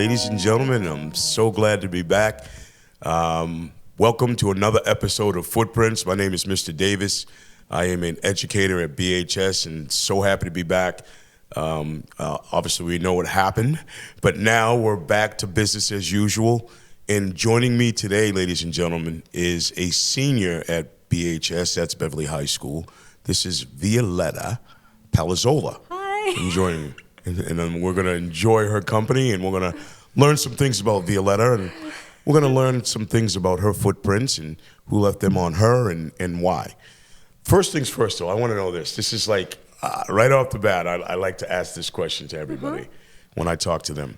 ladies and gentlemen, I'm so glad to be back. Welcome to another episode of Footprints. My name is Mr. Davis. I am an educator at BHS and so happy to be back. Obviously, we know what happened, but now we're back to business as usual. And joining me today, ladies and gentlemen, is a senior at BHS, that's Beverly High School. This is Violeta Pallazola. Hi. And joining me. And then we're going to enjoy her company, and we're going to learn some things about Violeta, and we're going to learn some things about her footprints and who left them on her and why. First things first, though, I want to know this. This is like, right off the bat, I like to ask this question to everybody when I talk to them.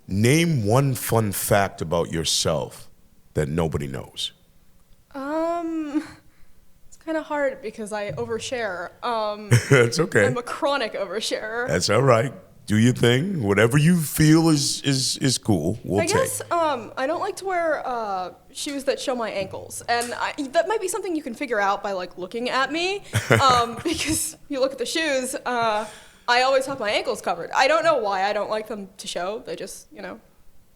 Name one fun fact about yourself that nobody knows. It's kind of hard because I overshare. That's okay. I'm a chronic oversharer. That's all right. Do your thing. Whatever you feel is cool. We'll take. I guess I don't like to wear shoes that show my ankles, and that might be something you can figure out by like looking at me, because you look at the shoes. I always have my ankles covered. I don't know why I don't like them to show. They just,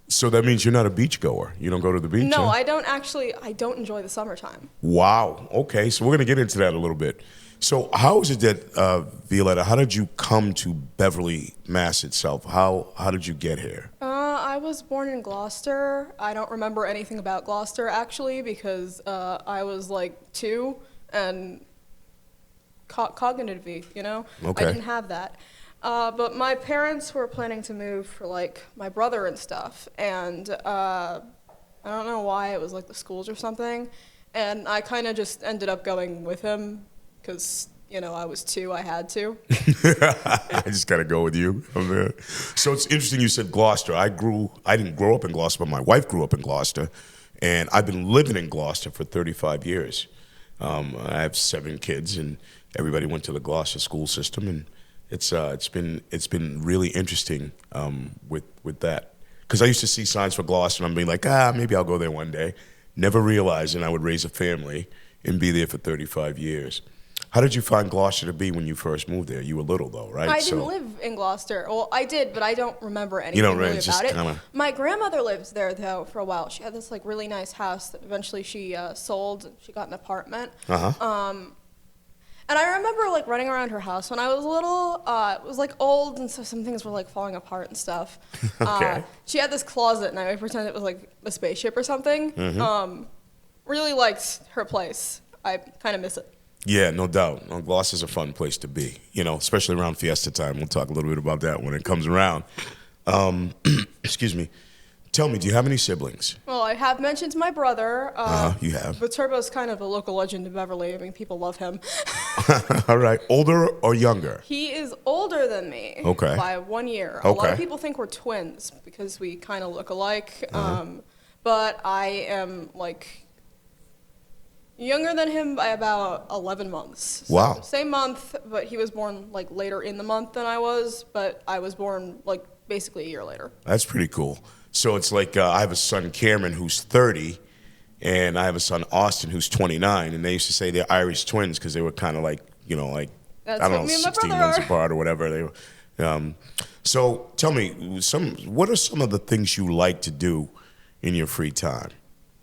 So that means you're not a beach goer. You don't go to the beach? No, huh? I don't actually. I don't enjoy the summertime. Wow. Okay, so we're going to get into that a little bit. So how is it that, Violeta, how did you come to Beverly, Mass itself? How did you get here? I was born in Gloucester. I don't remember anything about Gloucester, actually, because I was like 2 and cognitively, Okay. I didn't have that. But my parents were planning to move for like my brother and stuff, and I don't know why, it was like the schools or something, and I kind of just ended up going with him because I was 2, I had to. I just gotta go with you. So it's interesting you said Gloucester. I didn't grow up in Gloucester, but my wife grew up in Gloucester, and I've been living in Gloucester for 35 years. I have 7 kids, and everybody went to the Gloucester school system, and it's been really interesting with that, because I used to see signs for Gloucester, and I'm being like, maybe I'll go there one day, never realizing I would raise a family and be there for 35 years. How did you find Gloucester to be when you first moved there? You were little, though, right? I didn't live in Gloucester. Well, I did, but I don't remember anything really about it. My grandmother lived there, though, for a while. She had this like really nice house that eventually she sold. She got an apartment. And I remember like running around her house when I was little. It was like old, and so some things were like falling apart and stuff. Okay. She had this closet, and I would pretend it was like a spaceship or something. Really liked her place. I kind of miss it. Yeah, no doubt. Gloucester's a fun place to be, especially around Fiesta time. We'll talk a little bit about that when it comes around. Excuse me. Tell me, do you have any siblings? Well, I have mentioned my brother. You have. But Turbo's kind of a local legend in Beverly. I mean, people love him. All right. Older or younger? He is older than me. Okay. By 1 year. Okay. A lot of people think we're twins because we kind of look alike. But I am like younger than him by about 11 months. So wow. Same month, but he was born like later in the month than I was. But I was born like basically a year later. That's pretty cool. So it's like I have a son, Cameron, who's 30, and I have a son, Austin, who's 29, and they used to say they're Irish twins because they were kind of like, That's I don't know, me and my 16 brother months are. apart or whatever. They were. So tell me, what are some of the things you like to do in your free time?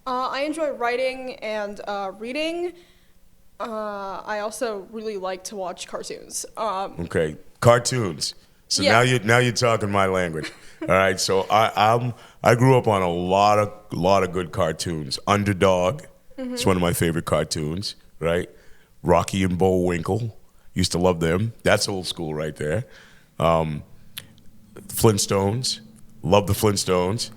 I enjoy writing and reading. I also really like to watch cartoons. Okay, cartoons. So Yeah. now you're talking my language. All right, so I grew up on a lot of good cartoons. Underdog, it's one of my favorite cartoons, right? Rocky and Bullwinkle, used to love them. That's old school right there. Flintstones, love the Flintstones.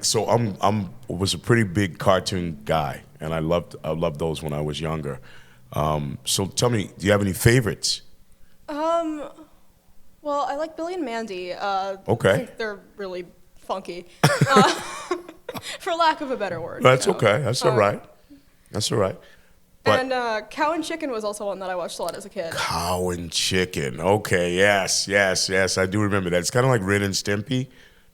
So I was a pretty big cartoon guy, and I loved those when I was younger. So tell me, do you have any favorites? Well, I like Billy and Mandy. Okay. I think they're really funky, for lack of a better word. That's okay. That's all right. That's all right. But and Cow and Chicken was also one that I watched a lot as a kid. Cow and Chicken. Okay, yes. I do remember that. It's kind of like Ren and Stimpy,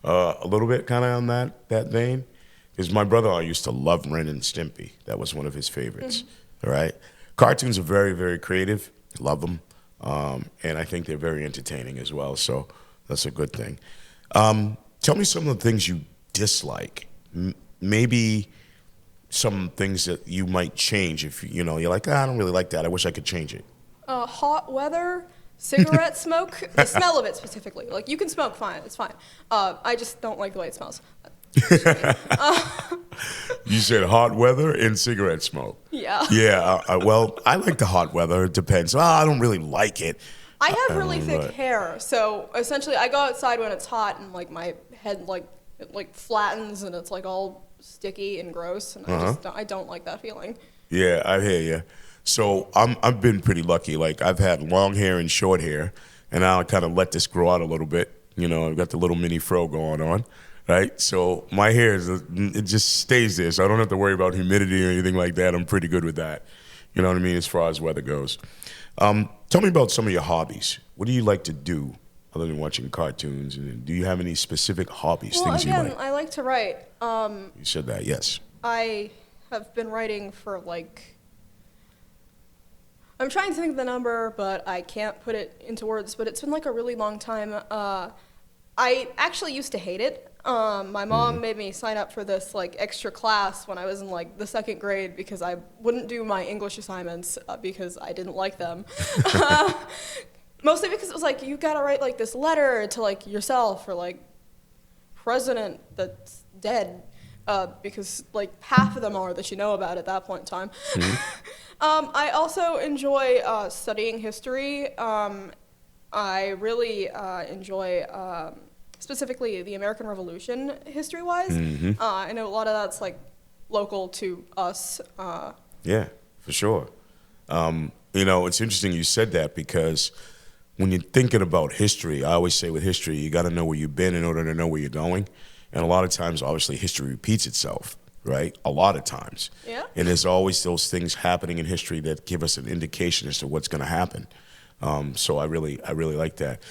a little bit kind of on that vein. Because my brother-in-law used to love Ren and Stimpy. That was one of his favorites. All right. Cartoons are very, very creative. Love them. And I think they're very entertaining as well. So that's a good thing. Tell me some of the things you dislike. Maybe some things that you might change if, you're like, I don't really like that. I wish I could change it. Hot weather, cigarette smoke, the smell of it specifically. Like, you can smoke fine, it's fine. I just don't like the way it smells. You said hot weather and cigarette smoke. Yeah. Yeah, well, I like the hot weather. It depends. I don't really like it. I have really thick hair, so essentially I go outside when it's hot and like my head it flattens and it's like all sticky and gross, and I don't like that feeling. Yeah, I hear you. So I've been pretty lucky. Like, I've had long hair and short hair, and now I kind of let this grow out a little bit. I've got the little mini fro going on, right? So my hair it just stays there, so I don't have to worry about humidity or anything like that. I'm pretty good with that. You know what I mean, as far as weather goes. Tell me about some of your hobbies. What do you like to do other than watching cartoons? And do you have any specific hobbies, things you like? Well, again, I like to write. You said that, yes. I have been writing for I'm trying to think of the number, but I can't put it into words, but it's been like a really long time. I actually used to hate it. My mom made me sign up for this extra class when I was in the 2nd grade because I wouldn't do my English assignments because I didn't like them. Mostly because it was you gotta write this letter to yourself or president that's dead, because half of them are that you know about at that point in time. I also enjoy studying history. I really enjoy specifically the American Revolution history-wise. I know a lot of that's local to us. Yeah, for sure. It's interesting you said that because when you're thinking about history, I always say with history, you got to know where you've been in order to know where you're going. And a lot of times, obviously, history repeats itself, right? A lot of times. Yeah. And there's always those things happening in history that give us an indication as to what's going to happen. So I really like that.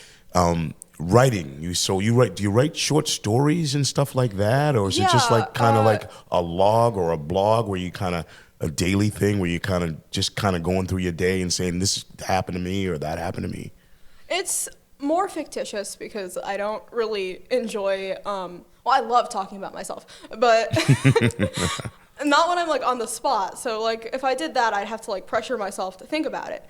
Writing, do you write short stories and stuff like that, or is it just kind of like a log or a blog where you kind of a daily thing where you kind of going through your day and saying this happened to me or that happened to me? It's more fictitious because I don't really enjoy. I love talking about myself, but not when I'm on the spot. So if I did that, I'd have to pressure myself to think about it.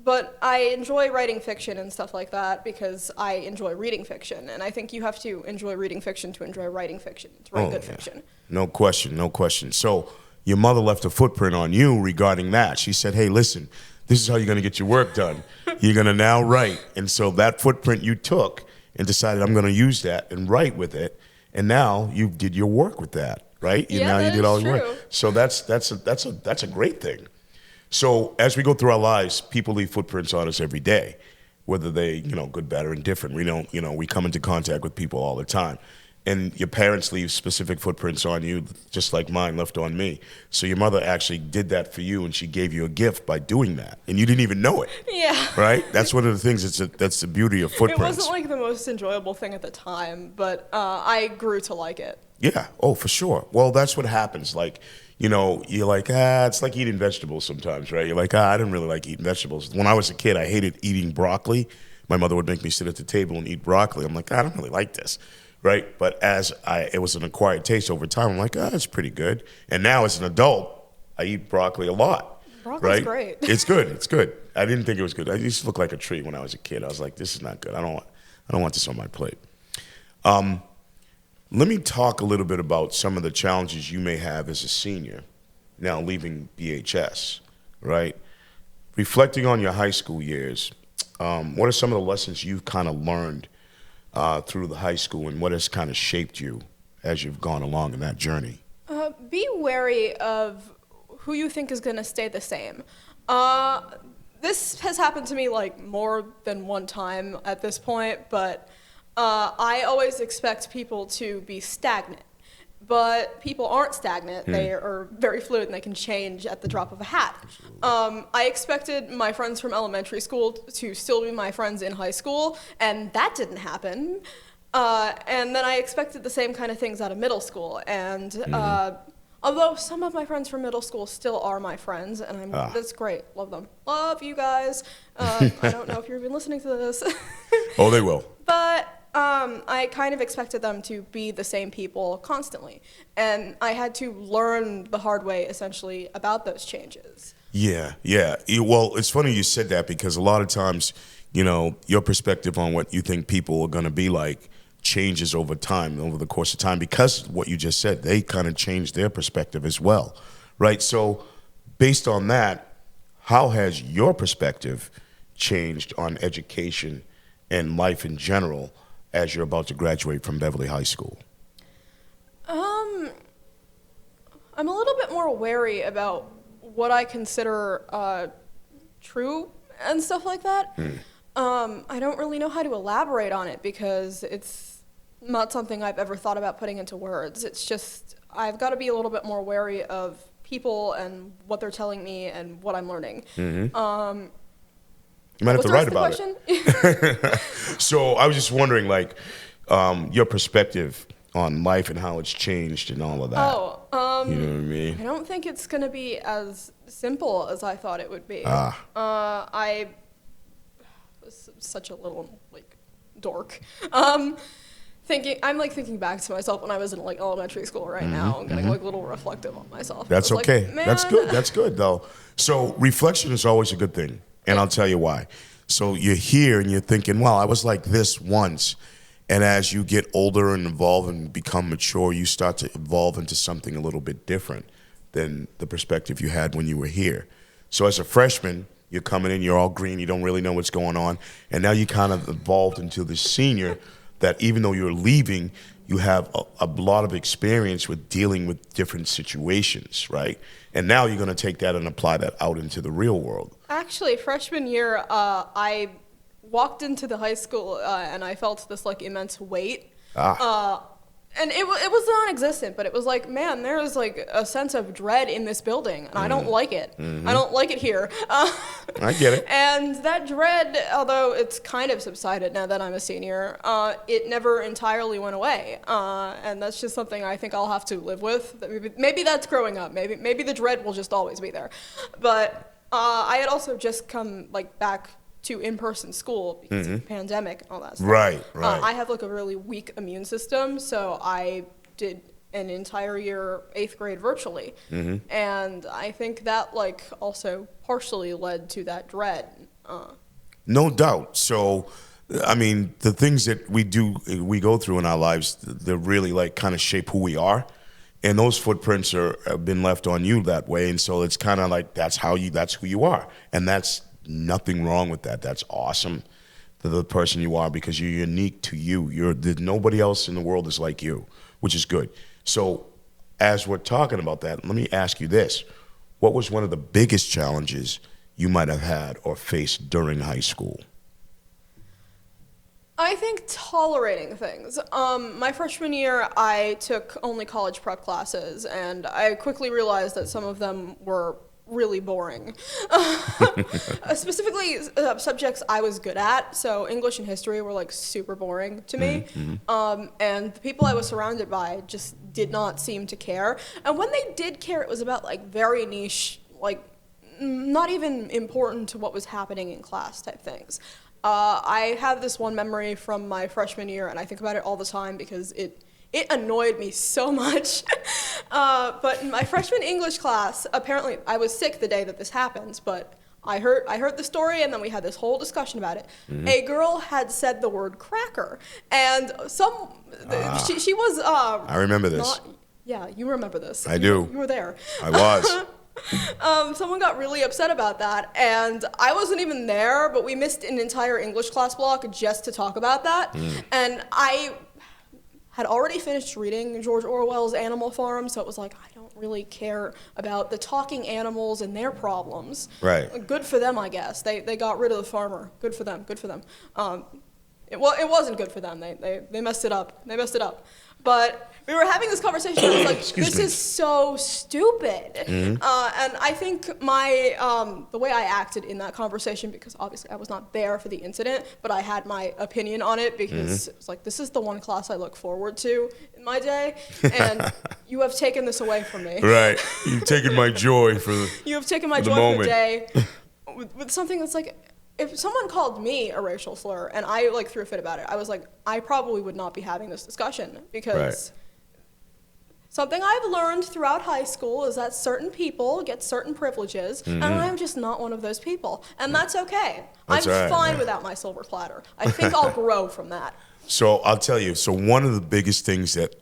But I enjoy writing fiction and stuff like that because I enjoy reading fiction. And I think you have to enjoy reading fiction to enjoy writing fiction, to write good fiction. No question. So your mother left a footprint on you regarding that. She said, hey, listen, this is how you're going to get your work done. You're going to now write. And so that footprint you took and decided I'm going to use that and write with it. And now you did your work with that, right? Yeah, that is true. Work. So that's a great thing. So as we go through our lives, people leave footprints on us every day, whether they, good, bad, or indifferent. We don't, we come into contact with people all the time. And your parents leave specific footprints on you, just like mine left on me. So your mother actually did that for you, and she gave you a gift by doing that. And you didn't even know it. Yeah. Right? That's one of the things, that's the beauty of footprints. It wasn't the most enjoyable thing at the time, but I grew to like it. Yeah. Oh, for sure. Well, that's what happens. You're like, it's like eating vegetables sometimes, right? You're like, I didn't really like eating vegetables. When I was a kid, I hated eating broccoli. My mother would make me sit at the table and eat broccoli. I'm like, I don't really like this, right? But it was an acquired taste over time. I'm like, it's pretty good. And now as an adult, I eat broccoli a lot. Broccoli's great. It's good. I didn't think it was good. I used to look like a tree when I was a kid. I was like, this is not good. I don't want this on my plate. Let me talk a little bit about some of the challenges you may have as a senior, now leaving BHS, right? Reflecting on your high school years, what are some of the lessons you've kind of learned through the high school, and what has kind of shaped you as you've gone along in that journey? Be wary of who you think is going to stay the same. This has happened to me more than one time at this point, but I always expect people to be stagnant, but people aren't stagnant. They are very fluid and they can change at the drop of a hat. I expected my friends from elementary school to still be my friends in high school, and that didn't happen. And then I expected the same kind of things out of middle school. And although some of my friends from middle school still are my friends, and that's great. Love them. Love you guys. I don't know if you're even listening to this. Oh, they will. But I kind of expected them to be the same people constantly. And I had to learn the hard way, essentially, about those changes. Yeah. Well, it's funny you said that because a lot of times, your perspective on what you think people are going to be like changes over time, over the course of time, because what you just said, they kind of changed their perspective as well, right? So based on that, how has your perspective changed on education and life in general as you're about to graduate from Beverly High School? I'm a little bit more wary about what I consider true and stuff like that. I don't really know how to elaborate on it because it's not something I've ever thought about putting into words. It's just I've got to be a little bit more wary of people and what they're telling me and what I'm learning. You might have to write about it. So I was just wondering, like, your perspective on life and how it's changed and all of that. You know what I mean? I don't think it's going to be as simple as I thought it would be. I was such a little, dork. I'm thinking back to myself when I was in elementary school right now and getting a little reflective on myself. That's okay. That's good. That's good though. So reflection is always a good thing, and I'll tell you why. So you're here and you're thinking, well, I was like this once, and as you get older and evolve and become mature, you start to evolve into something a little bit different than the perspective you had when you were here. So as a freshman, you're coming in, you're all green, you don't really know what's going on, and now you kind of evolved into the senior that even though you're leaving, you have a lot of experience with dealing with different situations, right? And now you're going to take that and apply that out into the real world. Actually, freshman year, I walked into the high school and I felt this immense weight. And it was non-existent, but it was like, man, there is a sense of dread in this building, and I don't like it. I don't like it here. I get it. And that dread, although it's kind of subsided now that I'm a senior, it never entirely went away. And that's just something I think I'll have to live with. Maybe that's growing up. Maybe the dread will just always be there. But I had also just come back to in-person school because of the pandemic and all that stuff. Right. I have a really weak immune system, so I did an entire year, 8th grade virtually. And I think that also partially led to that dread. No doubt. So, I mean, the things that we go through in our lives, they're really kind of shape who we are. And those footprints have been left on you that way. And so it's kind of that's who you are. And that's nothing wrong with that. That's awesome to the person you are because you're unique to you. Nobody else in the world is like you, which is good. So as we're talking about that, let me ask you this. What was one of the biggest challenges you might have had or faced during high school? I think tolerating things. My freshman year, I took only college prep classes, and I quickly realized that some of them were really boring. Specifically, subjects I was good at. So English and history were super boring to me. And the people I was surrounded by just did not seem to care. And when they did care, it was about very niche, not even important to what was happening in class type things. I have this one memory from my freshman year, and I think about it all the time because it annoyed me so much. But in my freshman English class, apparently I was sick the day that this happened, but I heard the story, and then we had this whole discussion about it. A girl had said the word cracker, and she was... I remember this. Yeah, you remember this. I do. You were there. I was. Someone got really upset about that, and I wasn't even there, but we missed an entire English class block just to talk about that. And I had already finished reading George Orwell's Animal Farm, so it was I don't really care about the talking animals and their problems. Right. Good for them, I guess. They got rid of the farmer. Good for them. Good for them. It wasn't good for them. They messed it up. But we were having this conversation, and I was this is so stupid. And I think the way I acted in that conversation, because obviously I was not there for the incident, but I had my opinion on it because it was this is the one class I look forward to in my day, and you have taken this away from me. Right. You've taken my joy for the You have taken my joy moment. for the day with something that's if someone called me a racial slur and I like threw a fit about it, I was like, I probably would not be having this discussion because something I've learned throughout high school is that certain people get certain privileges, and I'm just not one of those people, and that's okay. I'm fine without my silver platter. I think I'll grow from that. So I'll tell you. So one of the biggest things that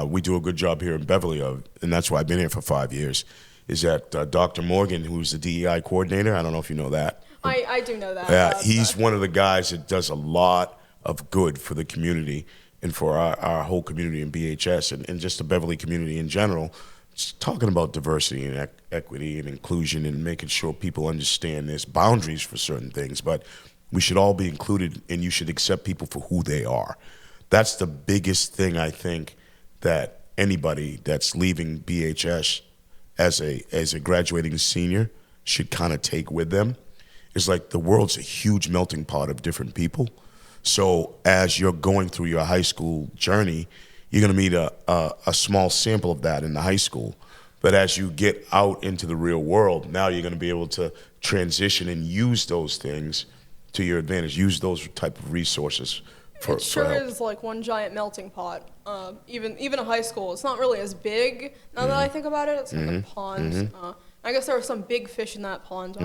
we do a good job here in Beverly of, and that's why I've been here for 5 years, is that Dr. Morgan, who's the DEI coordinator. I don't know if you know that. I do know that. Yeah, he's one of the guys that does a lot of good for the community and for our whole community in BHS and just the Beverly community in general. Just talking about diversity and equity and inclusion and making sure people understand there's boundaries for certain things, but we should all be included and you should accept people for who they are. That's the biggest thing I think that anybody that's leaving BHS as a graduating senior should kind of take with them. It's like the world's a huge melting pot of different people. So as you're going through your high school journey, you're going to meet a small sample of that in the high school. But as you get out into the real world, now you're going to be able to transition and use those things to your advantage, use those type of resources for sure is like one giant melting pot. Even a high school, it's not really as big now that I think about it. It's like a pond. I guess there are some big fish in that pond.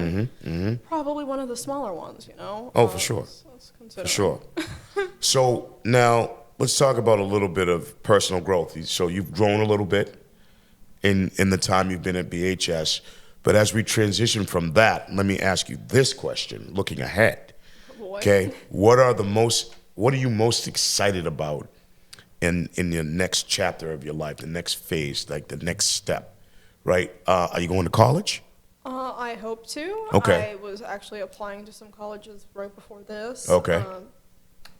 Probably one of the smaller ones, you know? Oh, for sure. For sure. So now let's talk about a little bit of personal growth. So you've grown a little bit in the time you've been at BHS. But as we transition from that, let me ask you this question, looking ahead. Okay, what are you most excited about in the next chapter of your life, the next phase, like the next step, right? Are you going to college? I hope to. Okay. I was actually applying to some colleges right before this. Okay.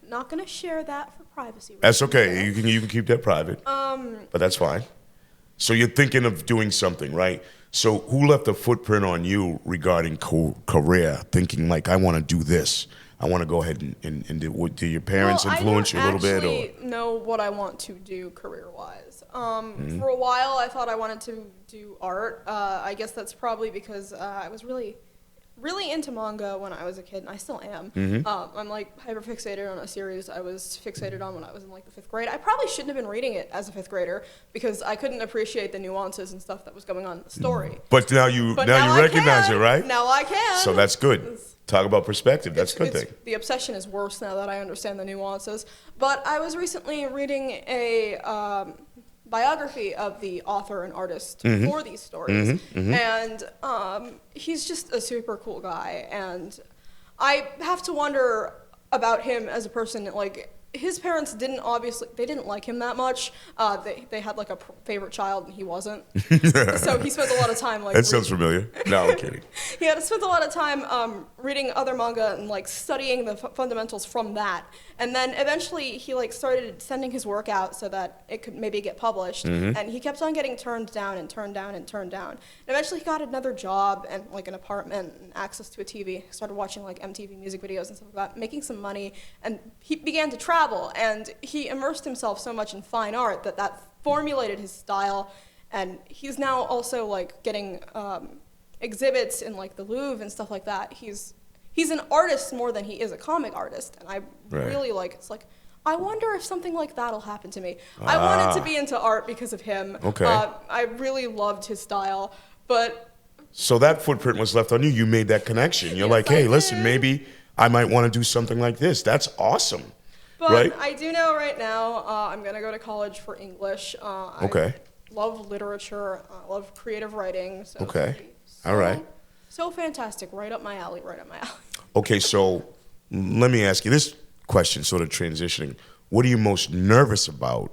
Not going to share that for privacy reasons. That's okay. You can keep that private. But that's fine. So you're thinking of doing something, right? So who left a footprint on you regarding career, thinking like, I want to do this? I want to go ahead and do your parents influence you a little bit? I don't know what I want to do career-wise. For a while, I thought I wanted to do art. I guess that's probably because I was really into manga when I was a kid, and I still am. I'm like hyper-fixated on a series I was fixated on when I was in like the 5th grade. I probably shouldn't have been reading it as a 5th grader because I couldn't appreciate the nuances and stuff that was going on in the story. But now you recognize it, right? Now I can. So that's good. Talk about perspective. That's a good thing. The obsession is worse now that I understand the nuances. But I was recently reading a biography of the author and artist for these stories. And he's just a super cool guy. And I have to wonder about him as a person. Like, his parents didn't like him that much. They had like a favorite child and he wasn't. So he spent a lot of time like. That sounds familiar. No, I'm kidding. He had spent a lot of time reading other manga and like studying the fundamentals from that. And then eventually he like started sending his work out so that it could maybe get published. And he kept on getting turned down and turned down and turned down. And eventually he got another job and like an apartment and access to a TV. Started watching like MTV music videos and stuff like that, making some money. And he began to travel. And he immersed himself so much in fine art that formulated his style. And he's now also like getting exhibits in like the Louvre and stuff like that. He's an artist more than he is a comic artist, and I really like. It's like I wonder if something like that'll happen to me. I wanted to be into art because of him. Okay. I really loved his style, but so that footprint was left on you. You made that connection. You're like, hey, listen, maybe I might want to do something like this. That's awesome. But right? I do know right now I'm gonna go to college for English. Okay. I love literature. I love creative writing. So okay. All right. So fantastic. Right up my alley. Right up my alley. Okay, so let me ask you this question, sort of transitioning. What are you most nervous about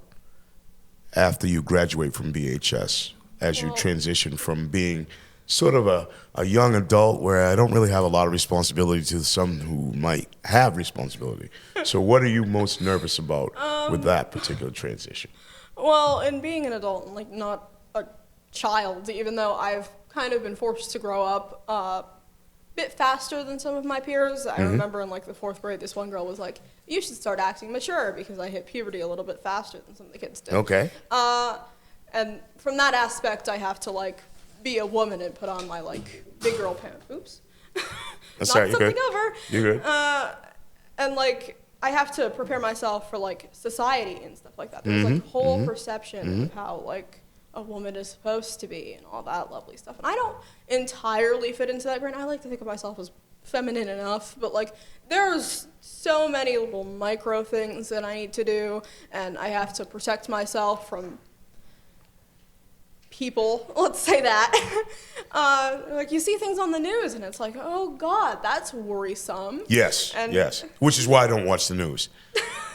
after you graduate from BHS as you transition from being sort of a young adult where I don't really have a lot of responsibility to some who might have responsibility? So what are you most nervous about with that particular transition? Well, in being an adult and like not a child, even though I've kind of been forced to grow up a bit faster than some of my peers. I remember in like the 4th grade, this one girl was like, you should start acting mature because I hit puberty a little bit faster than some of the kids did. Okay. And from that aspect, I have to like be a woman and put on my like big girl pants. Oops. That's knock right. something over. You're good. And like I have to prepare myself for like society and stuff like that. There's like whole perception of how like a woman is supposed to be and all that lovely stuff. And I don't entirely fit into that grain. I like to think of myself as feminine enough, but like there's so many little micro things that I need to do, and I have to protect myself from people, let's say that. Like you see things on the news and it's like, oh God, that's worrisome. Yes, yes. Which is why I don't watch the news,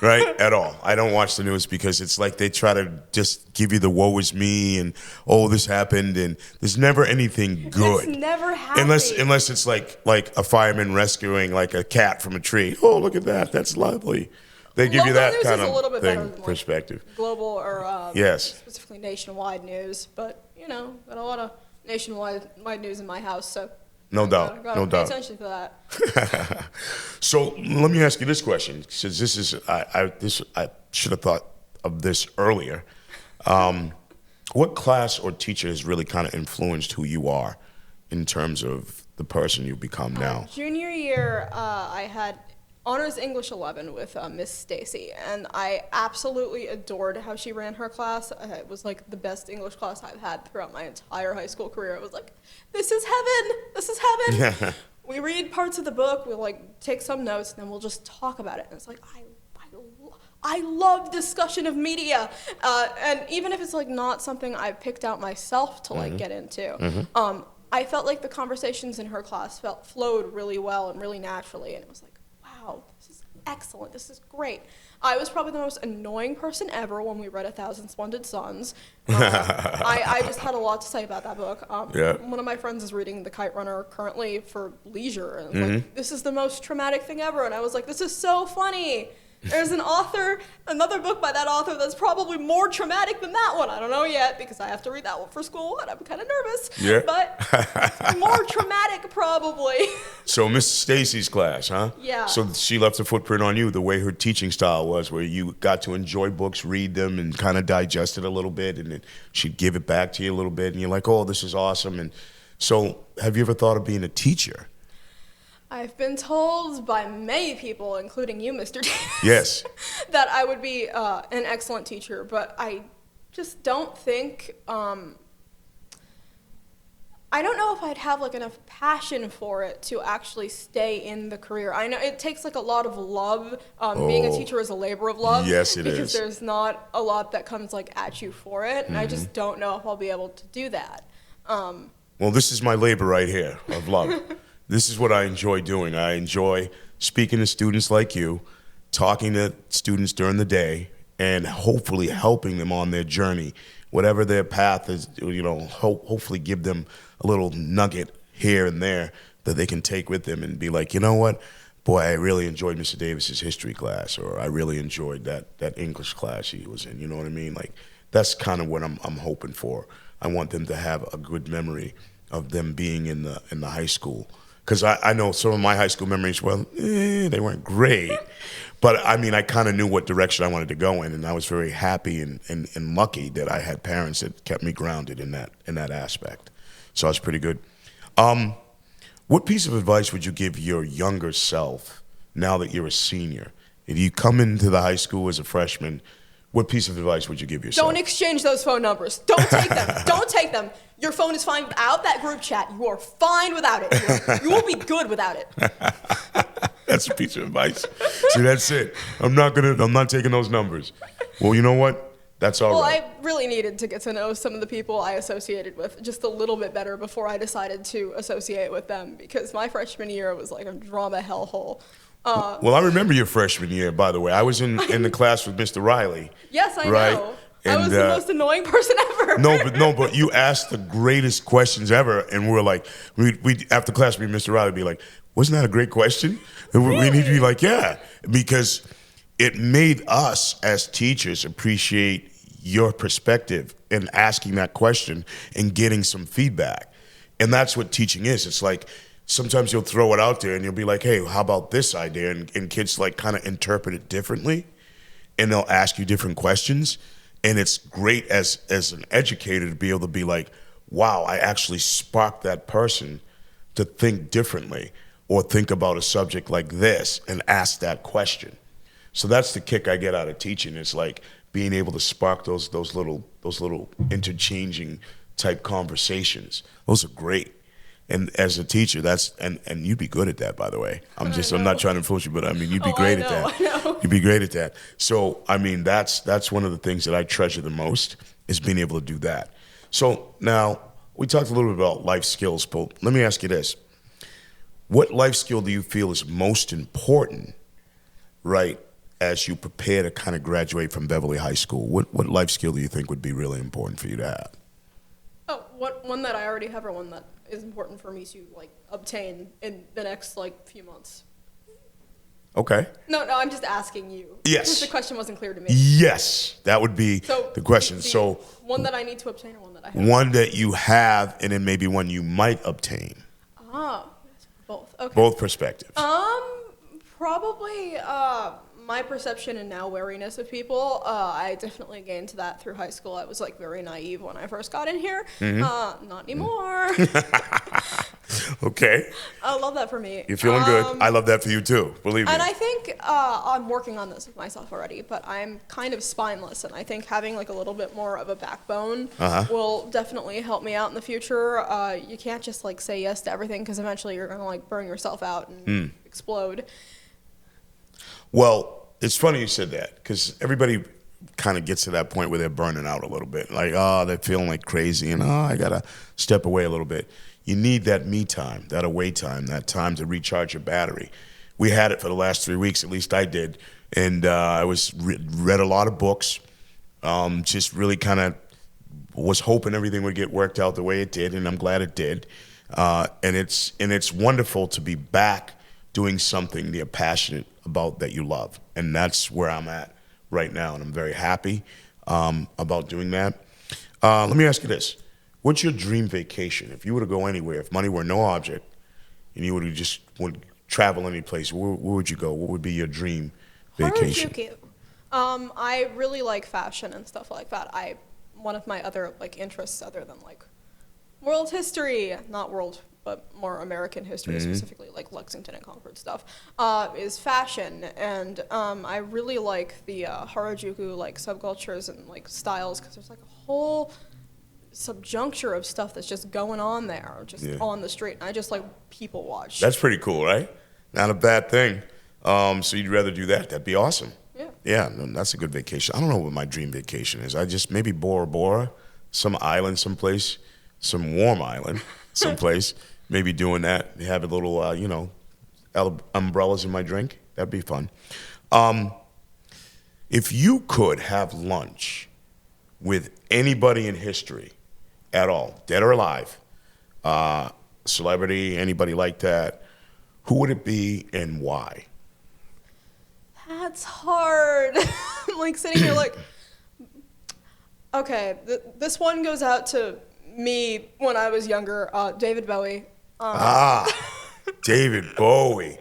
right? At all. I don't watch the news because it's like they try to just give you the woe is me and, oh, this happened, and there's never anything good. It's never happy. Unless it's like a fireman rescuing like a cat from a tree. Oh, look at that. That's lovely. They give you that kind of thing, perspective. Global or yes. Specifically nationwide news, but you know, got a lot of nationwide news in my house, so no doubt, gotta pay attention to that. So let me ask you this question, since this is I should have thought of this earlier. What class or teacher has really kind of influenced who you are in terms of the person you've become now? Junior year, I had Honors English 11 with Miss Stacy, and I absolutely adored how she ran her class. It was like the best English class I've had throughout my entire high school career. It was like, this is heaven, this is heaven. We read parts of the book, we'll like take some notes, and then we'll just talk about it. And it's like, I love discussion of media, and even if it's like not something I picked out myself to like get into, I felt like the conversations in her class flowed really well and really naturally, and it was like, wow, this is excellent, this is great. I was probably the most annoying person ever when we read 1,000 Splendid Suns. I just had a lot to say about that book. One of my friends is reading The Kite Runner currently for leisure, and it's like, this is the most traumatic thing ever, and I was like, this is so funny. There's another book by that author that's probably more traumatic than that one. I don't know yet because I have to read that one for school and I'm kind of nervous. Yeah. But more traumatic probably. So Miss Stacy's class, huh? Yeah. So she left a footprint on you, the way her teaching style was, where you got to enjoy books, read them, and kind of digest it a little bit, and then she'd give it back to you a little bit, and you're like, oh, this is awesome. And so have you ever thought of being a teacher? I've been told by many people, including you, Mr. Davis, yes, that I would be an excellent teacher, but I just don't think, I don't know if I'd have like enough passion for it to actually stay in the career. I know it takes like a lot of love. Being a teacher is a labor of love. Yes, it because is. There's not a lot that comes like at you for it, and I just don't know if I'll be able to do that. Well, this is my labor right here of love. This is what I enjoy doing. I enjoy speaking to students like you, talking to students during the day, and hopefully helping them on their journey, whatever their path is. You know, hopefully give them a little nugget here and there that they can take with them and be like, you know what, boy, I really enjoyed Mr. Davis's history class, or I really enjoyed that English class he was in. You know what I mean? Like that's kind of what I'm hoping for. I want them to have a good memory of them being in the high school. Because I know some of my high school memories, well, they weren't great. But, I mean, I kind of knew what direction I wanted to go in, and I was very happy and lucky that I had parents that kept me grounded in that aspect. So I was pretty good. What piece of advice would you give your younger self now that you're a senior? If you come into the high school as a freshman, what piece of advice would you give yourself? Don't exchange those phone numbers. Don't take them. Don't take them. Your phone is fine without that group chat. You are fine without it. You will be good without it. That's a piece of advice. See, that's it. I'm not taking those numbers. Well, you know what? That's all right. Well, I really needed to get to know some of the people I associated with just a little bit better before I decided to associate with them, because my freshman year was like a drama hellhole. Well, I remember your freshman year, by the way. I was in the class with Mr. Riley. Yes, I know. And, I was the most annoying person ever. But you asked the greatest questions ever, and we were like, we after class, me and Mr. Riley would be like, wasn't that a great question? And we need to be like, yeah, because it made us as teachers appreciate your perspective in asking that question and getting some feedback. And that's what teaching is. It's like, sometimes you'll throw it out there and you'll be like, hey, how about this idea? And kids like kind of interpret it differently, and they'll ask you different questions. And it's great as an educator to be able to be like, wow, I actually sparked that person to think differently. or think about a subject like this and ask that question. So that's the kick I get out of teaching. It's like being able to spark those little interchanging type conversations. Those are great. And as a teacher, and you'd be good at that, by the way. I'm not trying to influence you, but I mean, you'd be great at that. I know. You'd be great at that. So, I mean, that's one of the things that I treasure the most, is being able to do that. So now, we talked a little bit about life skills, but let me ask you this. What life skill do you feel is most important, right, as you prepare to kind of graduate from Beverly High School? What life skill do you think would be really important for you to have? Oh, one that I already have, or one that is important for me to like obtain in the next like few months? Okay. No, I'm just asking you. Yes. Because the question wasn't clear to me. Yes, that would be the question. So one that I need to obtain, or one that I have? One that you have, and then maybe one you might obtain. Both. Okay. Both perspectives. Probably my perception and now wariness of people. I definitely gained that through high school. I was like very naive when I first got in here. Not anymore. Okay. I love that for me. You're feeling good. I love that for you too. Believe me. And I think I'm working on this with myself already, but I'm kind of spineless, and I think having like a little bit more of a backbone will definitely help me out in the future. You can't just like say yes to everything, because eventually you're gonna like burn yourself out and explode. Well, it's funny you said that, because everybody kind of gets to that point where they're burning out a little bit. Like, they're feeling like crazy, and I got to step away a little bit. You need that me time, that away time, that time to recharge your battery. We had it for the last 3 weeks, at least I did. And I read a lot of books, just really kind of was hoping everything would get worked out the way it did, and I'm glad it did. And it's wonderful to be back doing something you're passionate about that you love. And that's where I'm at right now, and I'm very happy about doing that. Let me ask you this. What's your dream vacation? If you were to go anywhere, if money were no object, and you would travel any place, where would you go? What would be your dream vacation? Harajuku. I really like fashion and stuff like that. One of my other like interests, other than like world history, not world, but more American history, specifically like Lexington and Concord stuff, is fashion. And I really like the Harajuku like subcultures and like styles, because there's like a whole subjuncture of stuff that's just going on there, just on the street. And I just like people watch. That's pretty cool, right? Not a bad thing. So you'd rather do that? That'd be awesome. Yeah. Yeah, no, that's a good vacation. I don't know what my dream vacation is. I just maybe Bora Bora, some island someplace, some warm island someplace. Maybe doing that. Have a little, umbrellas in my drink. That'd be fun. If you could have lunch with anybody in history at all, dead or alive, celebrity, anybody like that, who would it be and why? That's hard. I'm like sitting here like, okay, this one goes out to me when I was younger, David Bowie. David Bowie.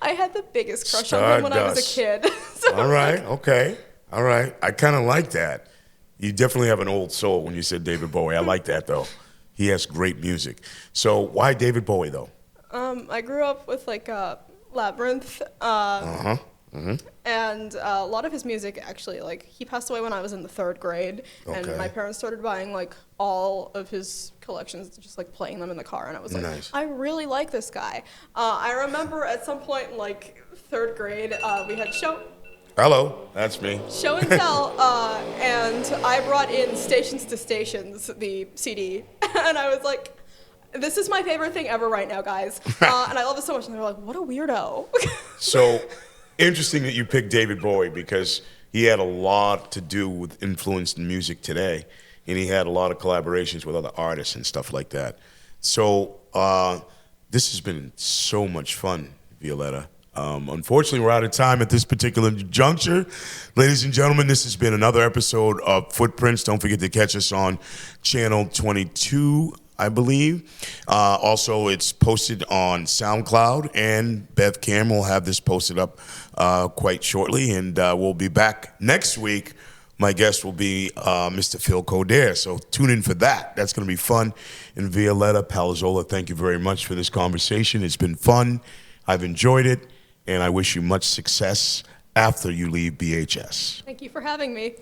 I had the biggest crush on him when I was a kid. So all right, okay. All right. I kind of like that. You definitely have an old soul when you said David Bowie. I like that, though. He has great music. So why David Bowie, though? I grew up with, like, Labyrinth. And a lot of his music, actually, like, he passed away when I was in the 3rd grade. Okay. And my parents started buying, like, all of his collections, just, like, playing them in the car. And I was like, nice. I really like this guy. I remember at some point in, like, 3rd grade, we had Hello, that's me. Show and Tell, and I brought in Stations to Stations, the CD. And I was like, this is my favorite thing ever right now, guys. And I love it so much. And they're like, what a weirdo. So... interesting that you picked David Bowie, because he had a lot to do with influence in music today, and he had a lot of collaborations with other artists and stuff like that. So this has been so much fun, Violeta. Unfortunately, we're out of time at this particular juncture. Ladies and gentlemen, this has been another episode of Footprints. Don't forget to catch us on Channel 22, I believe. Also, it's posted on SoundCloud, and BevCam will have this posted up quite shortly. And we'll be back next week, my guest will be Mr. Phil Coder. So tune in for that. That's going to be fun. And Violeta Pallazola, thank you very much for this conversation. It's been fun. I've enjoyed it. And I wish you much success after you leave BHS. Thank you for having me.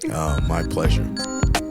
My pleasure.